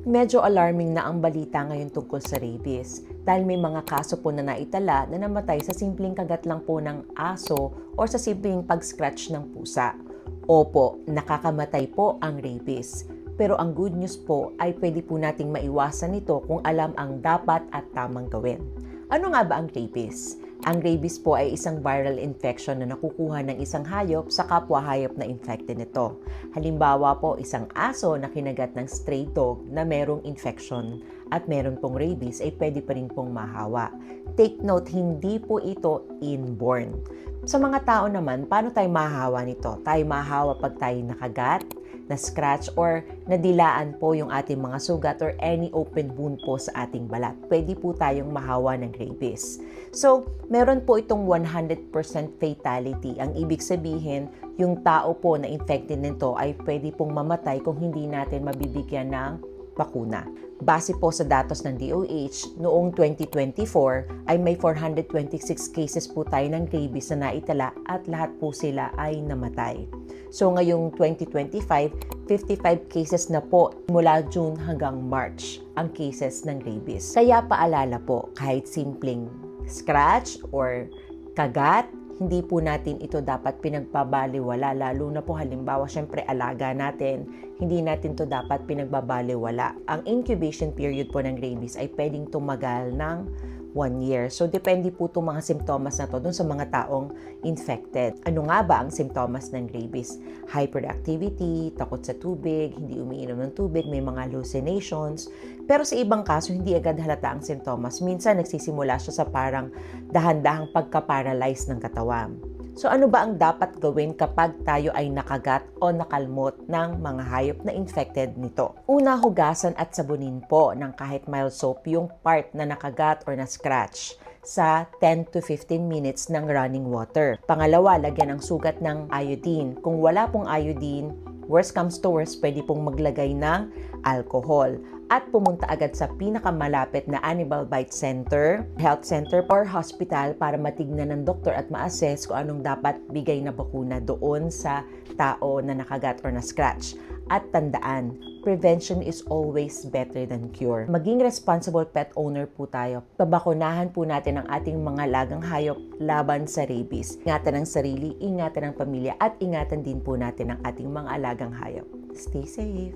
Medyo alarming na ang balita ngayon tungkol sa rabies dahil may mga kaso po na naitala na namatay sa simpleng kagat lang po ng aso o sa simpleng pag-scratch ng pusa. Opo, nakakamatay po ang rabies. Pero ang good news po ay pwede po nating maiwasan ito kung alam ang dapat at tamang gawin. Ano nga ba ang rabies? Ang rabies po ay isang viral infection na nakukuha ng isang hayop sa kapwa hayop na infected nito. Halimbawa po, isang aso na kinagat ng stray dog na merong infection at meron pong rabies ay pwede pa rin pong mahawa. Take note, hindi po ito inborn. Sa mga tao naman, paano tayo mahahawa nito? Tayo mahahawa pag tayo nakagat, na-scratch or nadilaan po yung ating mga sugat or any open wound po sa ating balat. Pwede po tayong mahawa ng rabies. So, meron po itong 100% fatality. Ang ibig sabihin, yung tao po na infected nito ay pwede pong mamatay kung hindi natin mabibigyan ng bakuna. Base po sa datos ng DOH, noong 2024 ay may 426 cases po tayo ng rabies na naitala at lahat po sila ay namatay. So ngayong 2025, 55 cases na po mula June hanggang March ang cases ng rabies. Kaya paalala po, kahit simpleng scratch or kagat, hindi po natin ito dapat pinagbabaliwala. Lalo na po halimbawa, syempre alaga natin, hindi natin to dapat pinagbabaliwala. Ang incubation period po ng rabies ay pwedeng tumagal ng 1 year. So, depende po itong mga simptomas na to dun sa mga taong infected. Ano nga ba ang simptomas ng rabies? Hyperactivity, takot sa tubig, hindi umiinom ng tubig, may mga hallucinations. Pero sa ibang kaso, hindi agad halata ang simptomas. Minsan, nagsisimula siya sa parang dahan-dahang pagka-paralyze ng katawan. So ano ba ang dapat gawin kapag tayo ay nakagat o nakalmot ng mga hayop na infected nito? Una, hugasan at sabunin po ng kahit mild soap yung part na nakagat or na-scratch sa 10 to 15 minutes ng running water. Pangalawa, lagyan ang sugat ng iodine. Kung wala pong iodine, worst comes to worst, pwede pong maglagay ng alcohol at pumunta agad sa pinakamalapit na Animal Bite Center, Health Center or hospital para matignan ng doktor at ma-assess kung anong dapat bigay na bakuna doon sa tao na nakagat or na-scratch. At tandaan, prevention is always better than cure. Maging responsible pet owner po tayo. Pabakunahan po natin ang ating mga alagang hayop laban sa rabies. Ingatan ang sarili, ingatan ang pamilya, at ingatan din po natin ang ating mga alagang hayop. Stay safe!